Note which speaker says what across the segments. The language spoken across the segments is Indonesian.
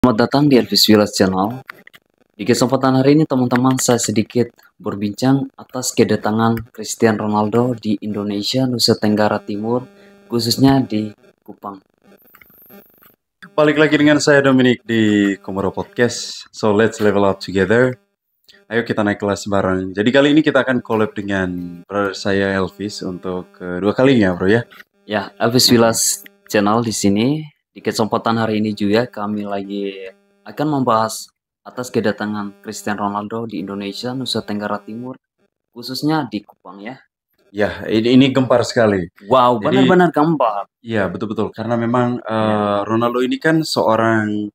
Speaker 1: Selamat datang di Elvis Villas Channel. Di kesempatan hari ini teman-teman saya sedikit berbincang atas kedatangan Cristiano Ronaldo di Indonesia, Nusa Tenggara Timur, khususnya di Kupang.
Speaker 2: Balik lagi dengan saya Dominic di Komoro Podcast. So let's level up together. Ayo kita naik kelas bareng. Jadi kali ini kita akan collab dengan brother saya Elvis untuk kedua kalinya, bro ya.
Speaker 1: Ya, Elvis Villas Channel di sini. Di kesempatan hari ini juga kami lagi akan membahas atas kedatangan Cristiano Ronaldo di Indonesia, Nusa Tenggara Timur, khususnya di Kupang ya.
Speaker 2: Ya, ini gempar sekali.
Speaker 1: Wow,
Speaker 2: Jadi-
Speaker 1: benar-benar gempar.
Speaker 2: Iya, betul-betul. Karena memang Ronaldo ini kan seorang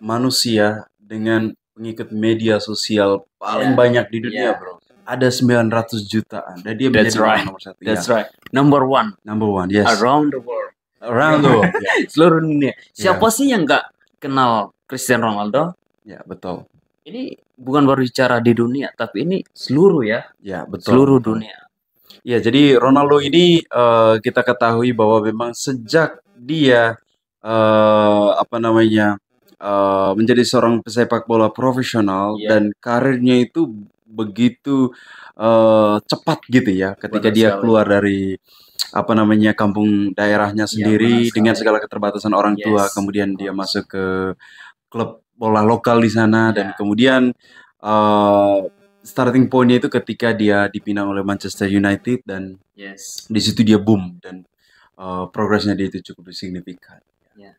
Speaker 2: manusia dengan pengikut media sosial paling
Speaker 1: Yeah.
Speaker 2: banyak di dunia,
Speaker 1: Yeah.
Speaker 2: bro. Ada 900 jutaan. Dan dia
Speaker 1: That's
Speaker 2: menjadi
Speaker 1: right.
Speaker 2: orang nomor satu.
Speaker 1: That's
Speaker 2: Ya.
Speaker 1: right. Number one
Speaker 2: Number one, yes.
Speaker 1: around the world.
Speaker 2: Around the world. Ya.
Speaker 1: Seluruh dunia. Siapa sih yang nggak kenal Cristiano Ronaldo?
Speaker 2: Ya, betul.
Speaker 1: Ini bukan baru bicara di dunia, tapi ini seluruh ya,
Speaker 2: Ya, betul.
Speaker 1: seluruh
Speaker 2: betul.
Speaker 1: dunia.
Speaker 2: Ya, jadi Ronaldo ini kita ketahui bahwa memang sejak dia menjadi seorang pesepak bola profesional
Speaker 1: Iya.
Speaker 2: dan karirnya itu begitu cepat gitu ya, ketika
Speaker 1: Benar
Speaker 2: dia
Speaker 1: sekali.
Speaker 2: keluar dari kampung daerahnya sendiri
Speaker 1: benar
Speaker 2: dengan
Speaker 1: sekali.
Speaker 2: segala keterbatasan orang tua,
Speaker 1: Yes.
Speaker 2: kemudian dia masuk ke klub bola lokal di sana dan
Speaker 1: Iya.
Speaker 2: kemudian starting point-nya itu ketika dia dipinang oleh Manchester United dan
Speaker 1: Yes.
Speaker 2: di situ dia boom dan progresnya dia itu cukup signifikan.
Speaker 1: Ya.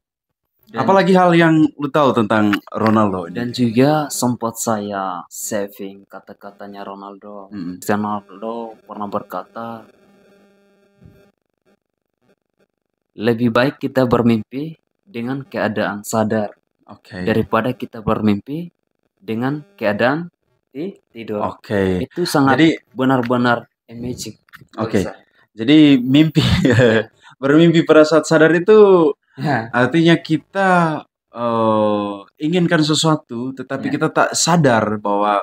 Speaker 1: Dan,
Speaker 2: Apalagi hal yang lu tahu tentang Ronaldo ini?
Speaker 1: dan juga sempat saya saving kata-katanya Ronaldo.
Speaker 2: Mm-mm.
Speaker 1: Cristiano Ronaldo pernah berkata, lebih baik kita bermimpi dengan keadaan sadar
Speaker 2: Oke.
Speaker 1: daripada kita bermimpi dengan keadaan tidur.
Speaker 2: Oke.
Speaker 1: Itu sangat
Speaker 2: Jadi
Speaker 1: benar-benar amazing.
Speaker 2: Oke. Jadi mimpi bermimpi pada saat sadar itu
Speaker 1: Ya.
Speaker 2: artinya kita inginkan sesuatu tetapi
Speaker 1: Ya.
Speaker 2: kita tak sadar bahwa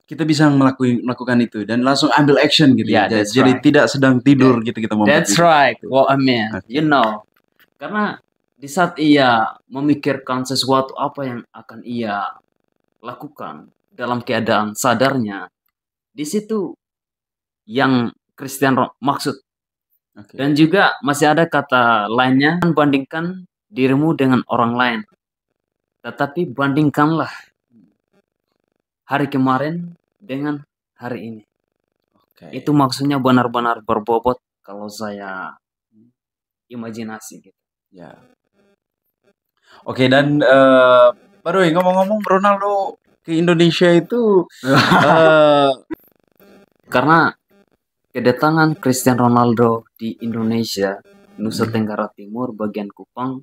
Speaker 2: kita bisa melakukan itu dan langsung ambil action gitu
Speaker 1: Yeah,
Speaker 2: ya.
Speaker 1: that's
Speaker 2: Jadi
Speaker 1: right.
Speaker 2: tidak sedang tidur gitu kita membuat
Speaker 1: That's
Speaker 2: itu.
Speaker 1: right. What I mean.
Speaker 2: Okay.
Speaker 1: You know. Karena di saat ia memikirkan sesuatu apa yang akan ia lakukan dalam keadaan sadarnya, di situ yang Cristiano maksud.
Speaker 2: Oke.
Speaker 1: Dan juga masih ada kata lainnya, bandingkan dirimu dengan orang lain. Tetapi bandingkanlah hari kemarin dengan hari ini.
Speaker 2: Oke.
Speaker 1: Itu maksudnya benar-benar berbobot kalau saya imajinasi gitu.
Speaker 2: Ya. Oke, dan baru ngomong-ngomong Ronaldo ke Indonesia itu
Speaker 1: Karena kedatangan Cristiano Ronaldo di Indonesia, Nusa Tenggara Timur, bagian Kupang,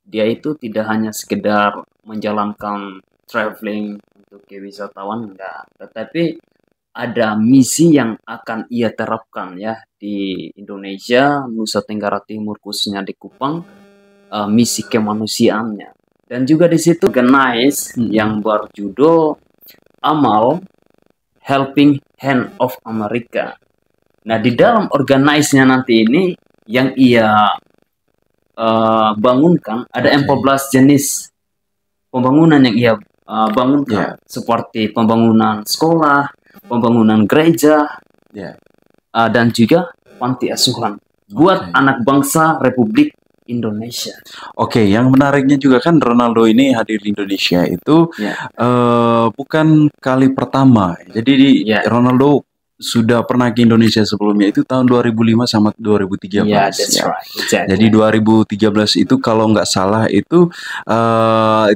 Speaker 1: dia itu tidak hanya sekedar menjalankan traveling untuk ke wisatawan, enggak. Tetapi ada misi yang akan ia terapkan ya di Indonesia, Nusa Tenggara Timur, khususnya di Kupang, misi kemanusiaannya. Dan juga di situ organize yang berjudul Amal Helping Hand of America. Nah, di dalam organize-nya nanti ini yang ia bangunkan ada 14 jenis pembangunan yang ia bangunkan, seperti pembangunan sekolah, pembangunan gereja, dan juga panti asuhan buat anak bangsa Republik Indonesia.
Speaker 2: Oke, yang menariknya juga kan Ronaldo ini hadir di Indonesia itu bukan kali pertama. Jadi Ronaldo sudah pernah ke Indonesia sebelumnya itu tahun 2005 sama 2013.
Speaker 1: That's right. Exactly.
Speaker 2: Jadi 2013 itu kalau nggak salah itu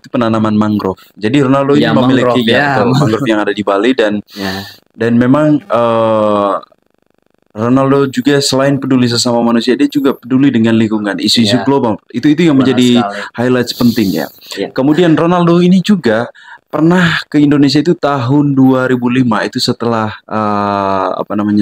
Speaker 2: penanaman mangrove. Jadi Ronaldo ini memiliki mangrove yang ada di Bali dan memang Ronaldo juga selain peduli sesama manusia, dia juga peduli dengan lingkungan, isu-isu global. Itu yang menjadi highlights penting ya. Kemudian Ronaldo ini juga pernah ke Indonesia itu tahun 2005 itu setelah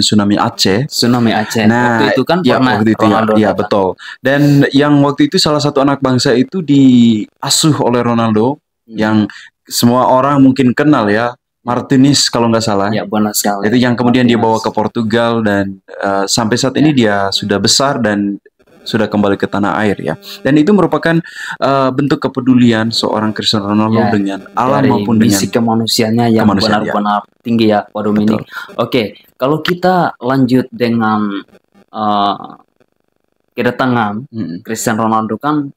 Speaker 2: tsunami Aceh.
Speaker 1: Tsunami Aceh.
Speaker 2: Nah,
Speaker 1: waktu itu kan pernah
Speaker 2: waktu itu
Speaker 1: Ronaldo
Speaker 2: betul. Dan yang waktu itu salah satu anak bangsa itu diasuh oleh Ronaldo yang semua orang mungkin kenal ya. Martinez kalau nggak salah.
Speaker 1: Ya, benar sekali.
Speaker 2: Itu yang kemudian dia bawa ke Portugal dan sampai saat ini dia sudah besar dan sudah kembali ke tanah air ya. Dan itu merupakan bentuk kepedulian seorang Cristiano Ronaldo dengan alam maupun dengan
Speaker 1: misi kemanusiaannya yang benar-benar tinggi ya, Pak Dominik. Oke, kalau kita lanjut dengan kedatangan Cristiano Ronaldo, kan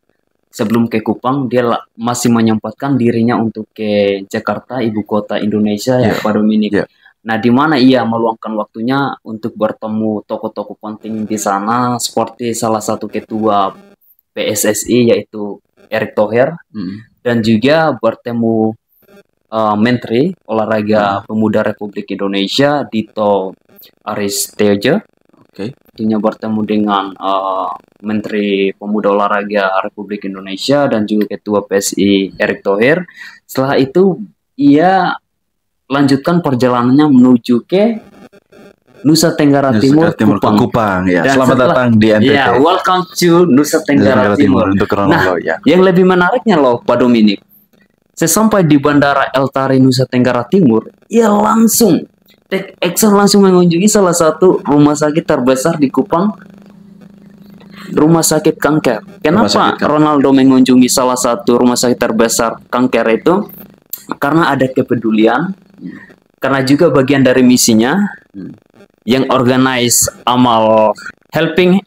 Speaker 1: sebelum ke Kupang dia masih menyempatkan dirinya untuk ke Jakarta, ibu kota Indonesia ya, Pak Dominik. Nah, di mana ia meluangkan waktunya untuk bertemu tokoh-tokoh penting di sana, seperti salah satu ketua PSSI yaitu Erick Thohir, dan juga bertemu Menteri Olahraga Pemuda Republik Indonesia Dito Aristejo. Tentunya bertemu dengan Menteri Pemuda Olahraga Republik Indonesia dan juga Ketua PSI Erick Thohir. Setelah itu ia lanjutkan perjalanannya menuju ke Nusa Tenggara Timur,
Speaker 2: Kupang. Ya. Selamat datang di NTT.
Speaker 1: Ya, welcome to Nusa Tenggara Timur.
Speaker 2: Untuk Ronaldo,
Speaker 1: nah, yang lebih menariknya loh, Pak Dominik, sesampai di Bandara El Tari Nusa Tenggara Timur, ia langsung take action, langsung mengunjungi salah satu rumah sakit terbesar di Kupang, rumah sakit kanker. Kenapa Ronaldo mengunjungi salah satu rumah sakit terbesar kanker itu? Karena ada kepedulian, karena juga bagian dari misinya yang organize amal Helping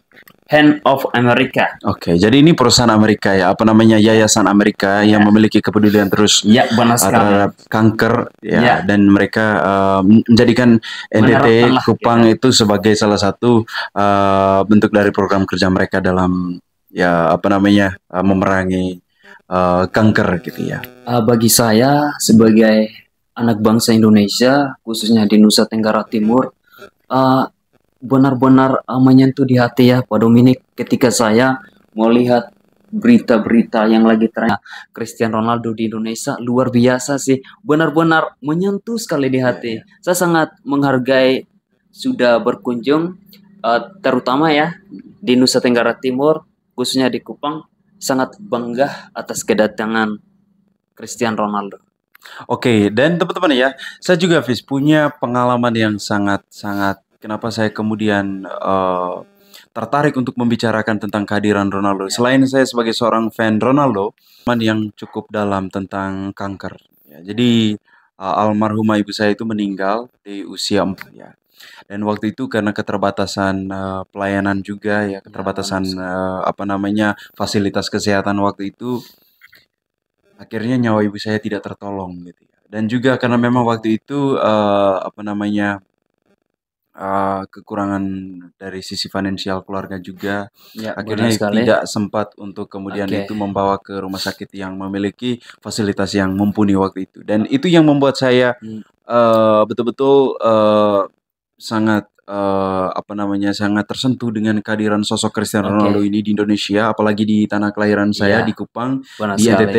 Speaker 1: Hand of America.
Speaker 2: Oke, jadi ini perusahaan Amerika ya, apa namanya, yayasan Amerika yang memiliki kepedulian terus terhadap kanker ya, dan mereka menjadikan NTT Kupang itu sebagai salah satu bentuk dari program kerja mereka dalam ya apa namanya memerangi kanker gitu ya.
Speaker 1: Bagi saya sebagai anak bangsa Indonesia, khususnya di Nusa Tenggara Timur, benar-benar menyentuh di hati ya, Pak Dominik, ketika saya melihat berita-berita yang lagi tren Cristiano Ronaldo di Indonesia. Luar biasa sih, benar-benar menyentuh sekali di hati. Saya sangat menghargai sudah berkunjung, terutama ya di Nusa Tenggara Timur, khususnya di Kupang. Sangat bangga atas kedatangan Cristiano Ronaldo.
Speaker 2: Oke, dan teman-teman ya, saya juga punya pengalaman yang sangat-sangat. Kenapa saya kemudian tertarik untuk membicarakan tentang kehadiran Ronaldo? Selain saya sebagai seorang fan Ronaldo, yang cukup dalam tentang kanker. Ya, jadi almarhumah ibu saya itu meninggal di usia 4 ya. Dan waktu itu karena keterbatasan pelayanan juga ya, keterbatasan apa namanya fasilitas kesehatan waktu itu, akhirnya nyawa ibu saya tidak tertolong gitu ya. Dan juga karena memang waktu itu apa namanya kekurangan dari sisi finansial keluarga juga, akhirnya tidak sempat untuk kemudian itu membawa ke rumah sakit yang memiliki fasilitas yang mumpuni waktu itu. Dan itu yang membuat saya betul-betul sangat apa namanya sangat tersentuh dengan kehadiran sosok Cristiano Ronaldo ini di Indonesia, apalagi di tanah kelahiran saya di Kupang, di NTT.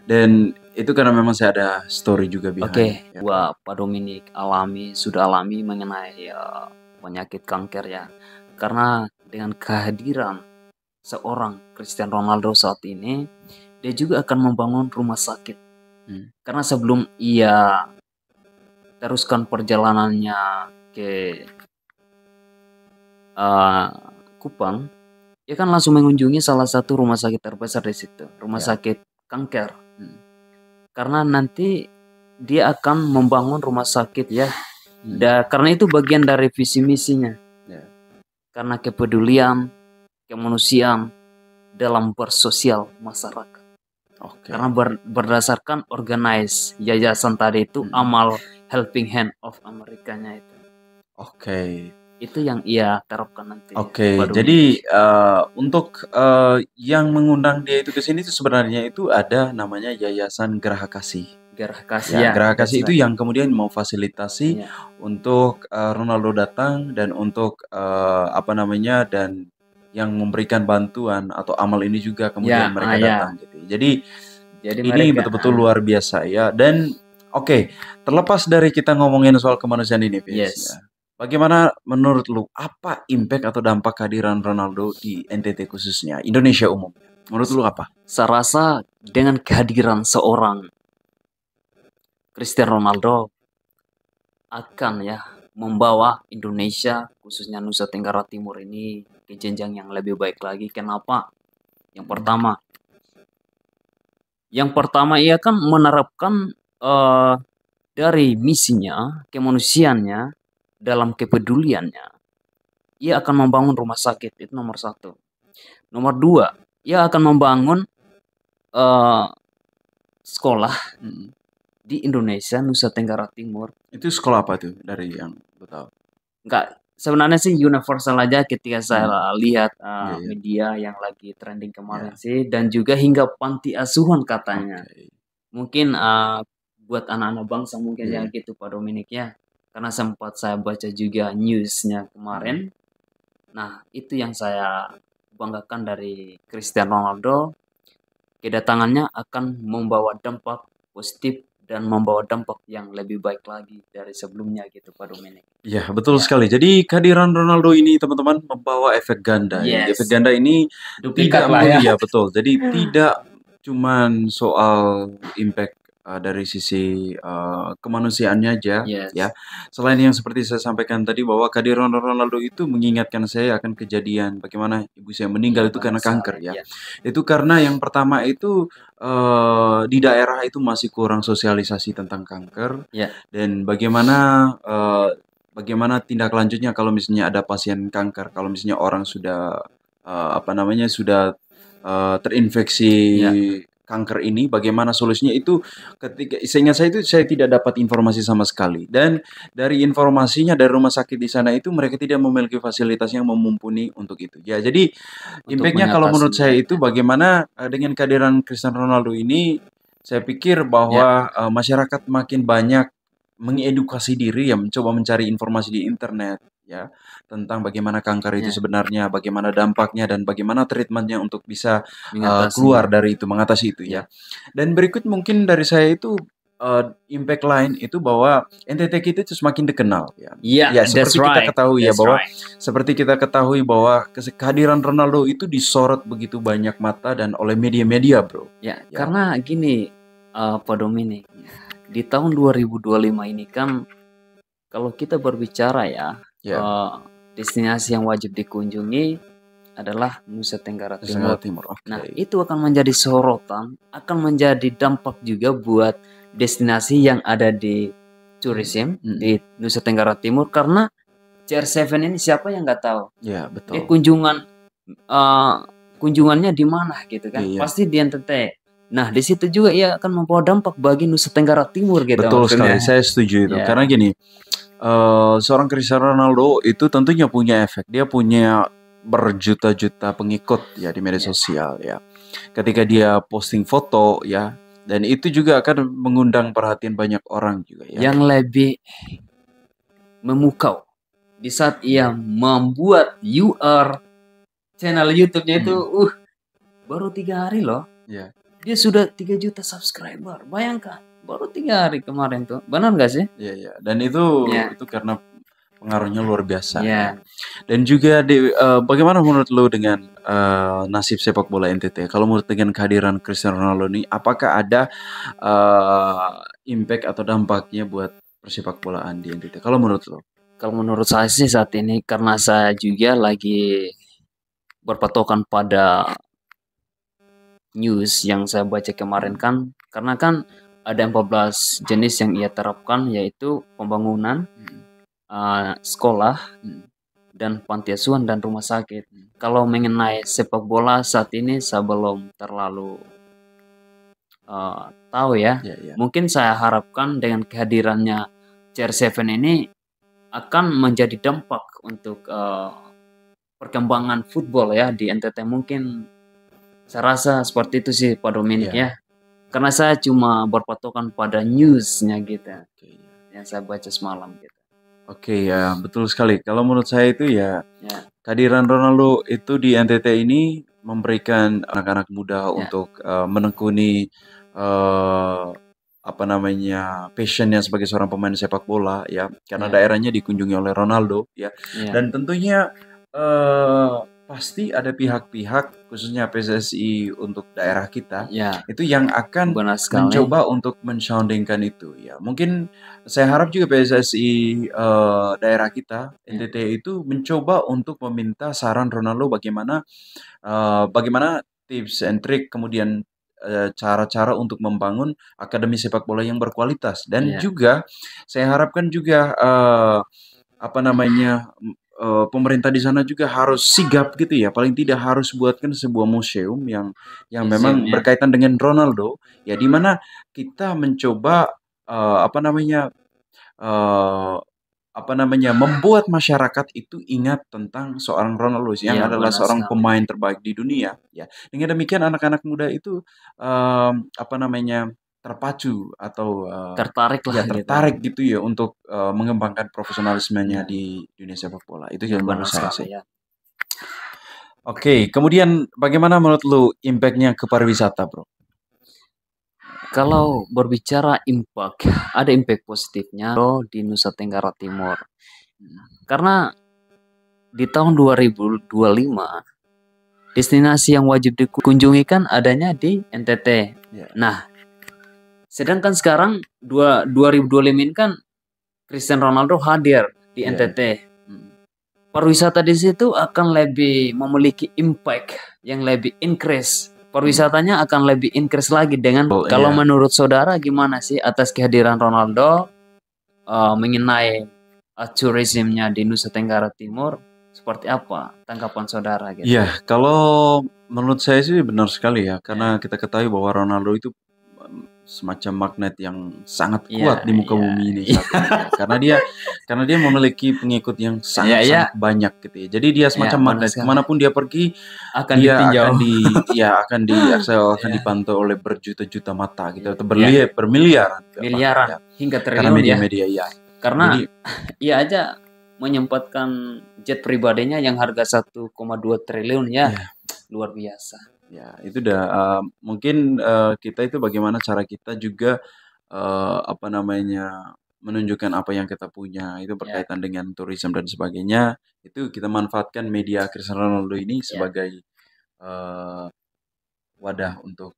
Speaker 2: Dan itu karena memang saya ada story juga behind.
Speaker 1: Wah, Pak Dominik sudah alami mengenai penyakit kanker ya. Karena dengan kehadiran seorang Cristiano Ronaldo saat ini, dia juga akan membangun rumah sakit. Karena sebelum ia teruskan perjalanannya ke Kupang, ia kan langsung mengunjungi salah satu rumah sakit terbesar di situ, rumah sakit kanker. Karena nanti dia akan membangun rumah sakit ya. Karena itu bagian dari visi misinya. Karena kepedulian kemanusiaan dalam bersosial masyarakat. Karena berdasarkan organize yayasan tadi itu, amal Helping Hand of Amerikanya itu. Itu yang ia terapkan nanti.
Speaker 2: Jadi untuk yang mengundang dia itu ke sini itu sebenarnya itu ada namanya Yayasan Geraha Kasih.
Speaker 1: Geraha Kasih
Speaker 2: Geraha Kasih itu yang kemudian mau fasilitasi untuk Ronaldo datang dan untuk apa namanya dan yang memberikan bantuan atau amal ini juga kemudian mereka datang gitu. Jadi ini betul-betul luar biasa ya. Dan terlepas dari kita ngomongin soal kemanusiaan ini, bagaimana menurut lu, apa impact atau dampak kehadiran Ronaldo di NTT khususnya, Indonesia umum? Menurut lu apa?
Speaker 1: Saya rasa dengan kehadiran seorang Cristiano Ronaldo akan membawa Indonesia, khususnya Nusa Tenggara Timur ini ke jenjang yang lebih baik lagi. Kenapa? Yang pertama ia kan menerapkan dari misinya, kemanusiaannya, dalam kepeduliannya, ia akan membangun rumah sakit, itu nomor satu. Nomor dua, ia akan membangun sekolah di Indonesia, Nusa Tenggara Timur.
Speaker 2: Itu sekolah apa tuh dari yang lo tahu?
Speaker 1: Enggak, sebenarnya sih universal aja ketika saya lihat media yang lagi trending kemarin sih, dan juga hingga panti asuhan katanya. Mungkin buat anak-anak bangsa mungkin ya gitu Pak Dominik ya. Karena sempat saya baca juga newsnya kemarin. Nah, itu yang saya banggakan dari Cristiano Ronaldo. Kedatangannya akan membawa dampak positif dan membawa dampak yang lebih baik lagi dari sebelumnya gitu Pak Dominik.
Speaker 2: Ya, betul sekali. Jadi kehadiran Ronaldo ini teman-teman membawa efek ganda. Efek ganda ini
Speaker 1: duplikat lah ya.
Speaker 2: Betul. Jadi tidak cuman soal impact dari sisi kemanusiaannya aja ya. Selain yang seperti saya sampaikan tadi bahwa kehadiran Ronaldo itu mengingatkan saya akan kejadian bagaimana ibu saya meninggal itu karena kanker ya. Itu karena yang pertama itu di daerah itu masih kurang sosialisasi tentang kanker dan bagaimana tindak lanjutnya kalau misalnya ada pasien kanker, kalau misalnya orang sudah sudah terinfeksi kanker ini, bagaimana solusinya itu ketika seingat saya itu saya tidak dapat informasi sama sekali. Dan dari informasinya dari rumah sakit di sana itu mereka tidak memiliki fasilitas yang mumpuni untuk itu. Ya, jadi impact-nya kalau menurut saya itu bagaimana dengan kehadiran Cristiano Ronaldo ini, saya pikir bahwa masyarakat makin banyak mengedukasi diri ya, mencoba mencari informasi di internet ya tentang bagaimana kanker itu sebenarnya, bagaimana dampaknya dan bagaimana treatmentnya untuk bisa keluar dari itu, mengatasi itu ya. Dan berikut mungkin dari saya itu impact lain itu bahwa NTT kita itu semakin dikenal ya. Seperti kita ketahui ya bahwa seperti kita ketahui bahwa kehadiran Ronaldo itu disorot begitu banyak mata dan oleh media-media, bro.
Speaker 1: Karena gini Pak Dominik, di tahun 2025 ini kan kalau kita berbicara destinasi yang wajib dikunjungi adalah Nusa Tenggara Timur. Nah, itu akan menjadi sorotan, akan menjadi dampak juga buat destinasi yang ada di tourism di Nusa Tenggara Timur, karena CR7 ini siapa yang nggak tahu?
Speaker 2: Ya, betul.
Speaker 1: Dia kunjungannya di mana gitu kan? Pasti di NTT. Nah, di situ juga ia akan membawa dampak bagi Nusa Tenggara Timur gitu.
Speaker 2: Betul sekali, saya setuju itu. Karena gini, seorang Cristiano Ronaldo itu tentunya punya efek. Dia punya berjuta-juta pengikut ya di media sosial ya. Ketika dia posting foto ya, dan itu juga akan mengundang perhatian banyak orang juga ya.
Speaker 1: Yang lebih memukau di saat ia membuat channel YouTube-nya itu baru 3 hari loh. Dia sudah 3 juta subscriber. Bayangkan, baru 3 hari kemarin tuh. Benar nggak sih?
Speaker 2: Iya. Dan itu karena pengaruhnya luar biasa. Dan juga bagaimana menurut lo dengan nasib sepak bola NTT? Kalau menurut dengan kehadiran Cristiano Ronaldo ini, apakah ada impact atau dampaknya buat persepak bolaan di NTT? Kalau menurut lo?
Speaker 1: Kalau menurut saya sih saat ini, karena saya juga lagi berpatokan pada news yang saya baca kemarin kan, karena kan ada 14 jenis yang ia terapkan, yaitu pembangunan sekolah dan panti asuhan dan rumah sakit. Kalau mengenai sepak bola saat ini saya belum terlalu tahu ya. Mungkin saya harapkan dengan kehadirannya CR7 ini akan menjadi dampak untuk perkembangan football ya di NTT. Mungkin saya rasa seperti itu sih Pak Dominik ya. Karena saya cuma berpatokan pada newsnya gitu. Yang saya baca semalam gitu.
Speaker 2: Oke ya, betul sekali. Kalau menurut saya itu kehadiran Ronaldo itu di NTT ini memberikan anak-anak muda untuk menekuni passionnya sebagai seorang pemain sepak bola ya, karena daerahnya dikunjungi oleh Ronaldo ya. Dan tentunya pasti ada pihak-pihak khususnya PSSI untuk daerah kita
Speaker 1: Ya,
Speaker 2: itu yang akan
Speaker 1: benar sekali.
Speaker 2: mencoba untuk mensoundingkan itu ya. Mungkin saya harap juga PSSI daerah kita NTT itu mencoba untuk meminta saran Ronaldo bagaimana tips and trick kemudian cara-cara untuk membangun akademi sepak bola yang berkualitas dan
Speaker 1: Ya.
Speaker 2: juga saya harapkan juga apa namanya pemerintah di sana juga harus sigap gitu ya, paling tidak harus buatkan sebuah museum yang memang
Speaker 1: Museum, ya.
Speaker 2: berkaitan dengan Ronaldo ya, di mana kita mencoba apa namanya membuat masyarakat itu ingat tentang seorang Ronaldo yang
Speaker 1: Ya,
Speaker 2: adalah
Speaker 1: benar
Speaker 2: seorang
Speaker 1: sekali.
Speaker 2: pemain terbaik di dunia ya. Dengan demikian anak-anak muda itu apa namanya terpacu atau
Speaker 1: Tertarik lah
Speaker 2: ya
Speaker 1: gitu.
Speaker 2: tertarik gitu ya untuk mengembangkan profesionalismenya
Speaker 1: Ya.
Speaker 2: di dunia sepak bola. Itu
Speaker 1: Ya,
Speaker 2: yang
Speaker 1: benar
Speaker 2: menurut saya
Speaker 1: sekali
Speaker 2: sih.
Speaker 1: ya.
Speaker 2: Oke, kemudian bagaimana menurut lu impact-nya ke pariwisata, bro?
Speaker 1: Kalau berbicara impact, ada impact positifnya di Nusa Tenggara Timur. Karena di tahun 2025, destinasi yang wajib dikunjungi kan adanya di NTT.
Speaker 2: Ya.
Speaker 1: Nah, sedangkan sekarang 2025 ini kan Cristiano Ronaldo hadir di
Speaker 2: Ya.
Speaker 1: NTT. Pariwisata di situ akan lebih memiliki impact yang lebih increase. Pariwisatanya akan lebih increase lagi dengan kalau menurut saudara gimana sih atas kehadiran Ronaldo mengenai tourismnya di Nusa Tenggara Timur, seperti apa tanggapan saudara gitu?
Speaker 2: Iya, kalau menurut saya sih benar sekali ya, karena kita ketahui bahwa Ronaldo itu semacam magnet yang sangat kuat di muka bumi ini saat ini. Karena dia memiliki pengikut yang sangat banyak gitu ya. Jadi dia semacam magnet, kemanapun dia pergi
Speaker 1: akan
Speaker 2: dia
Speaker 1: ditinjau.
Speaker 2: akan dipantau oleh berjuta-juta mata gitu atau bermiliaran
Speaker 1: miliaran hingga
Speaker 2: karena
Speaker 1: triliun
Speaker 2: media-media ya.
Speaker 1: Karena ia aja menyempatkan jet pribadinya yang harga 1,2 triliun ya. Luar biasa.
Speaker 2: Ya, itu udah mungkin kita itu bagaimana cara kita juga apa namanya menunjukkan apa yang kita punya itu berkaitan dengan tourism dan sebagainya. Itu kita manfaatkan media Cristiano Ronaldo ini sebagai wadah untuk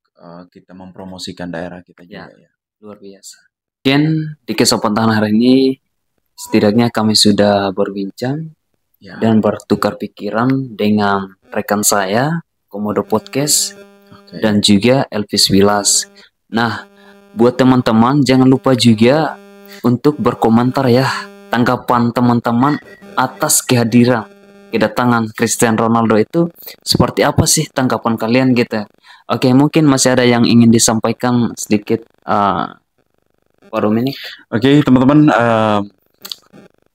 Speaker 2: kita mempromosikan daerah kita juga ya.
Speaker 1: Luar biasa. Mungkin di kesempatan hari ini setidaknya kami sudah berbincang dan bertukar pikiran dengan rekan saya Komodo Podcast dan juga Elvis Wilas. Nah, buat teman-teman jangan lupa juga untuk berkomentar ya tanggapan teman-teman atas kedatangan Cristiano Ronaldo itu seperti apa sih tanggapan kalian gitu. Oke, mungkin masih ada yang ingin disampaikan sedikit Pak Dominik.
Speaker 2: Oke, teman-teman,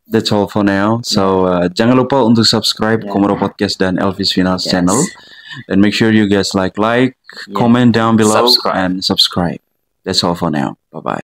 Speaker 2: that's all for now. So jangan lupa untuk subscribe Komodo Podcast dan Elvis Wilas channel. And make sure you guys like, comment down below, and subscribe. That's all for now. Bye-bye.